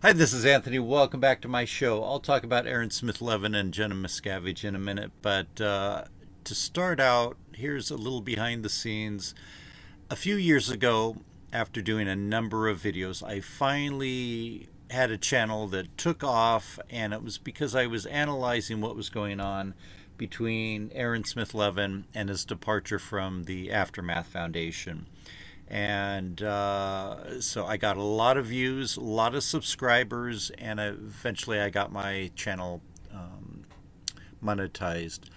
Hi, this is Anthony. Welcome back to my show. I'll talk about Aaron Smith-Levin and Jenna Miscavige in a minute, but to start out, here's a little behind the scenes. A few years ago, after doing a number of videos, I finally had a channel that took off, and it was because I was analyzing what was going on between Aaron Smith-Levin and his departure from the Aftermath Foundation. And so I got a lot of views, a lot of subscribers, and eventually I got my channel monetized.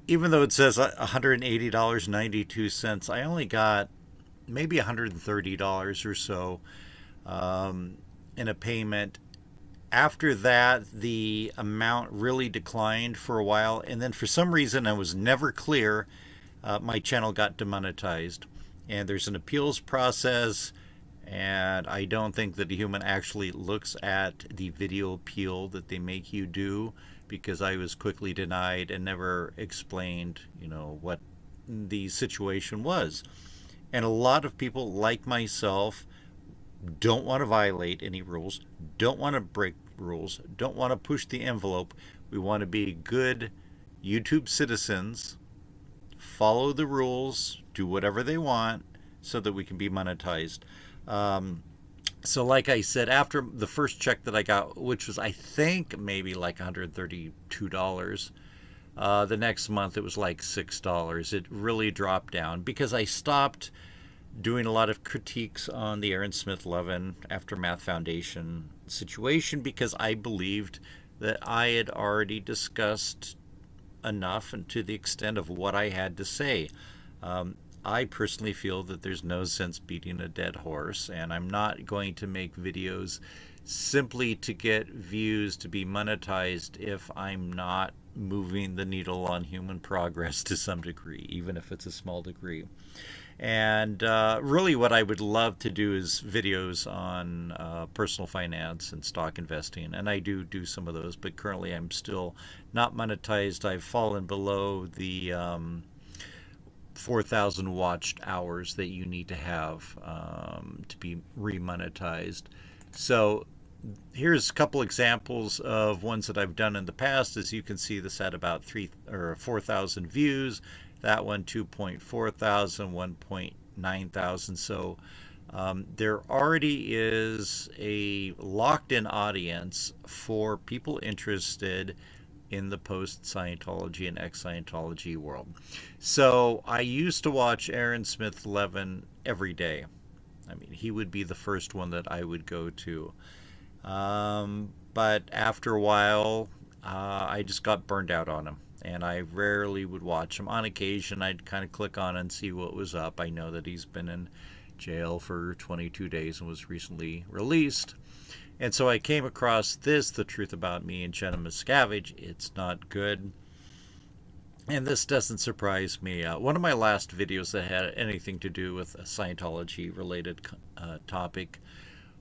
Even though it says $180.92, I only got maybe $130 or so in a payment. After that, the amount really declined for a while, and then for some reason I was never clear. My channel got demonetized, and there's an appeals process. And I don't think that a human actually looks at the video appeal that they make you do, because I was quickly denied and never explained, what the situation was. And a lot of people like myself don't want to violate any rules, don't want to break rules, don't want to push the envelope. We want to be good YouTube citizens, follow the rules, do whatever they want so that we can be monetized. So, like I said, after the first check that I got, which was, I think, maybe like $132, the next month it was like $6. It really dropped down because I stopped doing a lot of critiques on the Aaron Smith-Levin Aftermath Foundation situation because I believed that I had already discussed enough and to the extent of what I had to say. I personally feel that there's no sense beating a dead horse, and I'm not going to make videos simply to get views to be monetized if I'm not moving the needle on human progress to some degree, even if it's a small degree. And really, what I would love to do is videos on personal finance and stock investing. And I do some of those, but currently I'm still not monetized. I've fallen below the 4,000 watched hours that you need to have to be remonetized. So here's a couple examples of ones that I've done in the past. As you can see, this had about 4,000 views. That one 2.4 thousand, 1.9 thousand. So there already is a locked-in audience for people interested in the post-Scientology and ex-Scientology world. So I used to watch Aaron Smith-Levin every day. I mean, he would be the first one that I would go to. But after a while, I just got burned out on him, and I rarely would watch him. On occasion, I'd kind of click on and see what was up. I know that he's been in jail for 22 days and was recently released. And so I came across this, The Truth About Me and Jenna Miscavige. It's not good. And this doesn't surprise me. One of my last videos that had anything to do with a Scientology related topic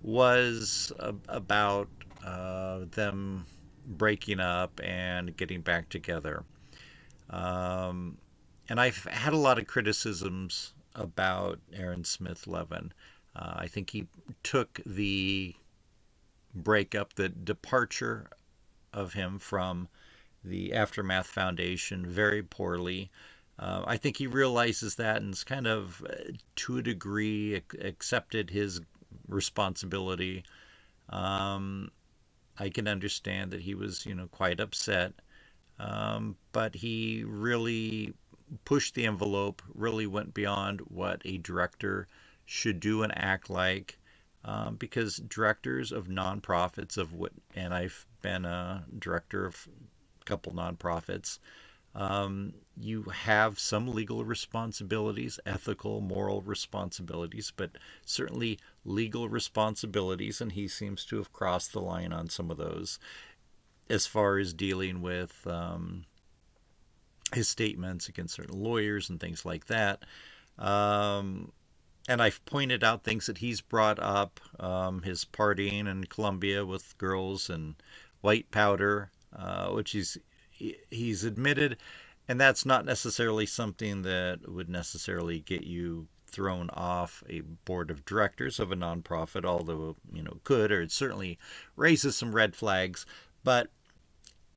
was about them breaking up and getting back together. And I've had a lot of criticisms about Aaron Smith-Levin. I think he took the breakup, the departure of him from the Aftermath Foundation very poorly. I think he realizes that and is kind of, to a degree, accepted his responsibility. I can understand that he was, quite upset, but he really pushed the envelope, really went beyond what a director should do and act like. Because directors of nonprofits and I've been a director of a couple nonprofits, you have some legal responsibilities, ethical, moral responsibilities, but certainly legal responsibilities, and he seems to have crossed the line on some of those as far as dealing with his statements against certain lawyers and things like that. And I've pointed out things that he's brought up, his partying in Colombia with girls and white powder, which he's admitted, and that's not necessarily something that would necessarily get you thrown off a board of directors of a nonprofit, although, could, or it certainly raises some red flags. But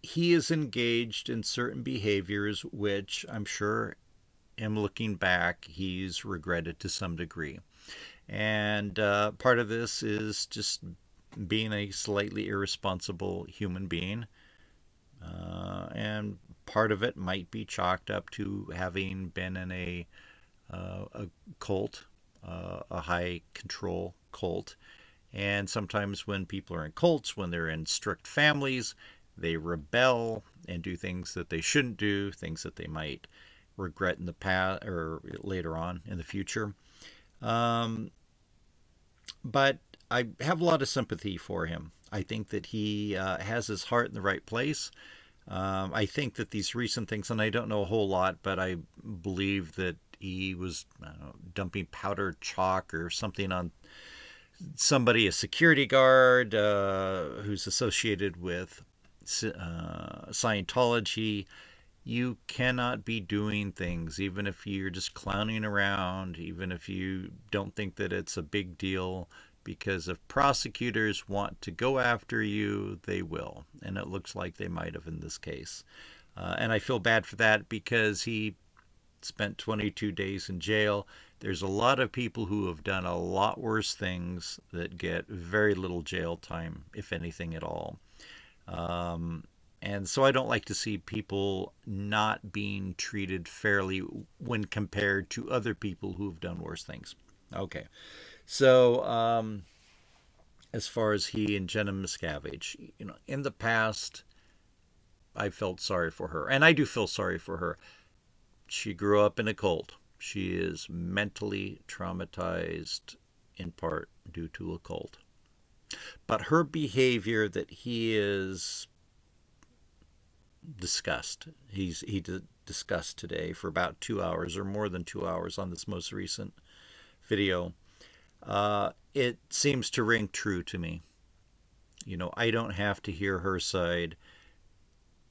he is engaged in certain behaviors which I'm sure, him looking back, he's regretted to some degree. And part of this is just being a slightly irresponsible human being. And part of it might be chalked up to having been in a cult, a high control cult. And sometimes when people are in cults, when they're in strict families, they rebel and do things that they shouldn't do, things that they might regret in the past or later on in the future. But I have a lot of sympathy for him. I think that he has his heart in the right place. I think that these recent things, and I don't know a whole lot, but I believe that he was dumping powdered chalk or something on somebody, a security guard who's associated with Scientology. You cannot be doing things, even if you're just clowning around, even if you don't think that it's a big deal, because if prosecutors want to go after you, they will. And it looks like they might have in this case. And I feel bad for that because he spent 22 days in jail. There's a lot of people who have done a lot worse things that get very little jail time, if anything at all. And so I don't like to see people not being treated fairly when compared to other people who have done worse things. Okay. So, as far as he and Jenna Miscavige, in the past, I felt sorry for her. And I do feel sorry for her. She grew up in a cult. She is mentally traumatized in part due to a cult. But her behavior that he is discussed, he discussed today for about 2 hours or more than 2 hours on this most recent video, it seems to ring true to me. I don't have to hear her side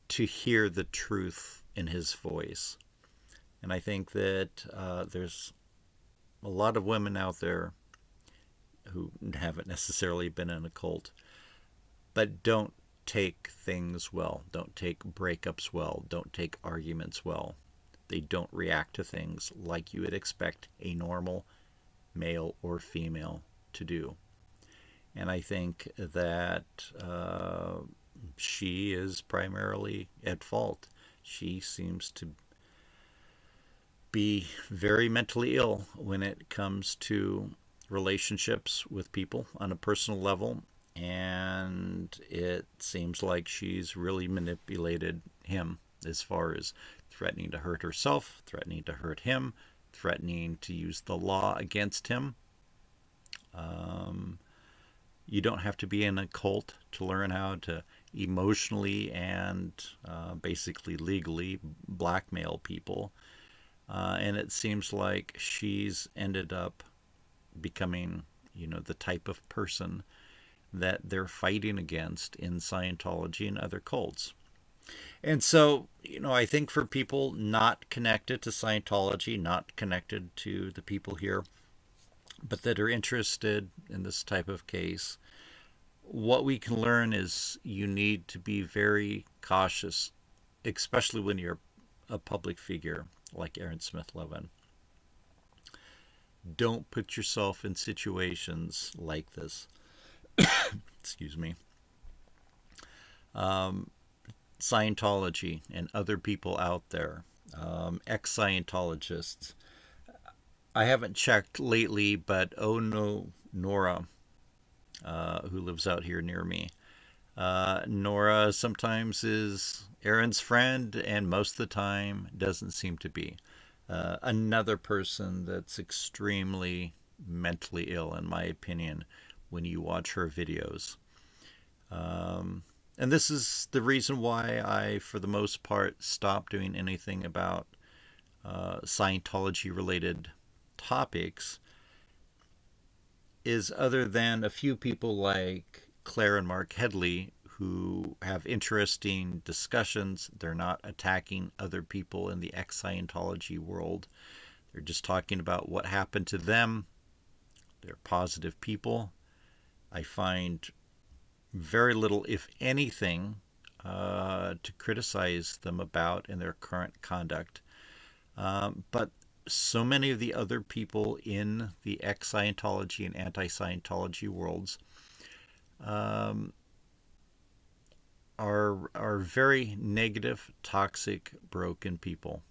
to hear the truth in his voice. And I think that there's a lot of women out there who haven't necessarily been in a cult, but don't take things well, don't take breakups well, don't take arguments well. They don't react to things like you would expect a normal male or female to do. And I think that she is primarily at fault. She seems to be very mentally ill when it comes to relationships with people on a personal level. And it seems like she's really manipulated him as far as threatening to hurt herself, threatening to hurt him, threatening to use the law against him. You don't have to be in a cult to learn how to emotionally and basically legally blackmail people. And it seems like she's ended up becoming, the type of person that they're fighting against in Scientology and other cults. And so, I think for people not connected to Scientology, not connected to the people here, but that are interested in this type of case, what we can learn is you need to be very cautious, especially when you're a public figure like Aaron Smith-Levin. Don't put yourself in situations like this. Excuse me. Scientology and other people out there, ex-Scientologists. I haven't checked lately, but Nora, who lives out here near me, Nora sometimes is Aaron's friend, and most of the time doesn't seem to be. Another person that's extremely mentally ill, in my opinion, when you watch her videos. And this is the reason why I, for the most part, stopped doing anything about Scientology-related topics, is other than a few people like Claire and Mark Headley who have interesting discussions. They're not attacking other people in the ex-Scientology world. They're just talking about what happened to them. They're positive people. I find very little, if anything, to criticize them about in their current conduct. But so many of the other people in the ex-Scientology and anti-Scientology worlds are very negative, toxic, broken people.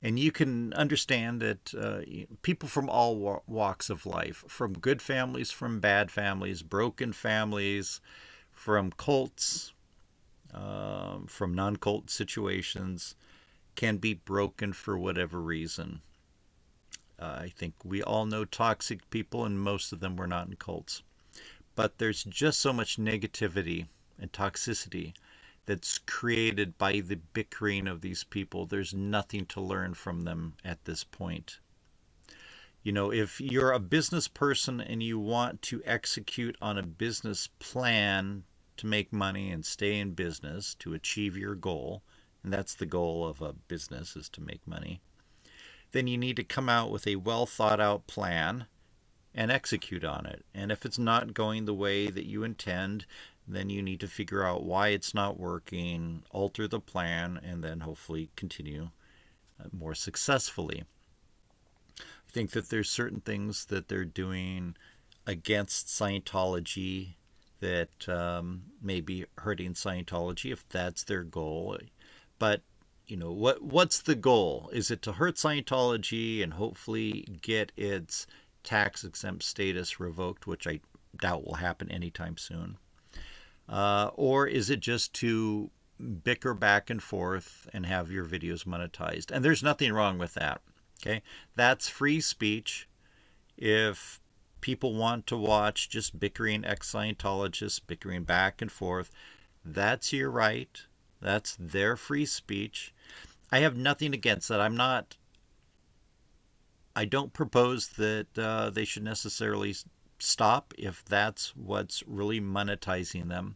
And you can understand that people from all walks of life, from good families, from bad families, broken families, from cults, from non-cult situations, can be broken for whatever reason. I think we all know toxic people, and most of them were not in cults. But there's just so much negativity and toxicity that's created by the bickering of these people. There's nothing to learn from them at this point. You know, if you're a business person and you want to execute on a business plan to make money and stay in business to achieve your goal, and that's the goal of a business, is to make money, then you need to come out with a well thought out plan and execute on it. And if it's not going the way that you intend, then you need to figure out why it's not working, alter the plan, and then hopefully continue more successfully. I think that there's certain things that they're doing against Scientology that may be hurting Scientology if that's their goal. But you know, what's the goal? Is it to hurt Scientology and hopefully get its tax-exempt status revoked, which I doubt will happen anytime soon? Or is it just to bicker back and forth and have your videos monetized? And there's nothing wrong with that. Okay, that's free speech. If people want to watch just bickering ex-Scientologists, bickering back and forth, that's your right. That's their free speech. I have nothing against that. I don't propose that they should necessarily stop if that's what's really monetizing them.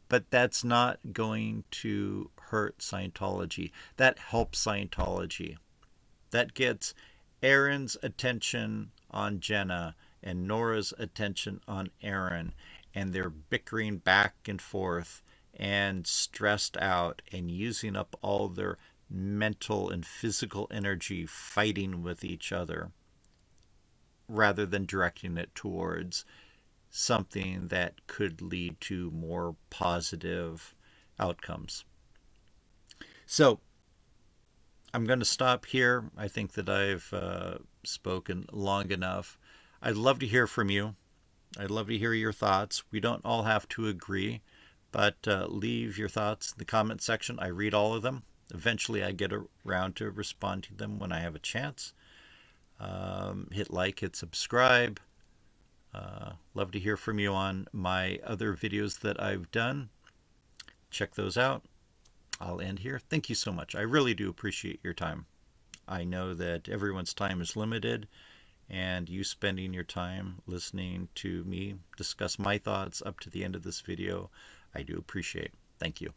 But that's not going to hurt Scientology. That helps Scientology. That gets Aaron's attention on Jenna and Nora's attention on Aaron, and they're bickering back and forth and stressed out and using up all their mental and physical energy fighting with each other, rather than directing it towards something that could lead to more positive outcomes. So I'm going to stop here. I think that I've spoken long enough. I'd love to hear from you. I'd love to hear your thoughts. We don't all have to agree, but leave your thoughts in the comment section. I read all of them. Eventually I get around to respond to them when I have a chance. Hit like, hit subscribe. Love to hear from you on my other videos that I've done. Check those out. I'll end here. Thank you so much. I really do appreciate your time. I know that everyone's time is limited, and you spending your time listening to me discuss my thoughts up to the end of this video, I do appreciate. Thank you.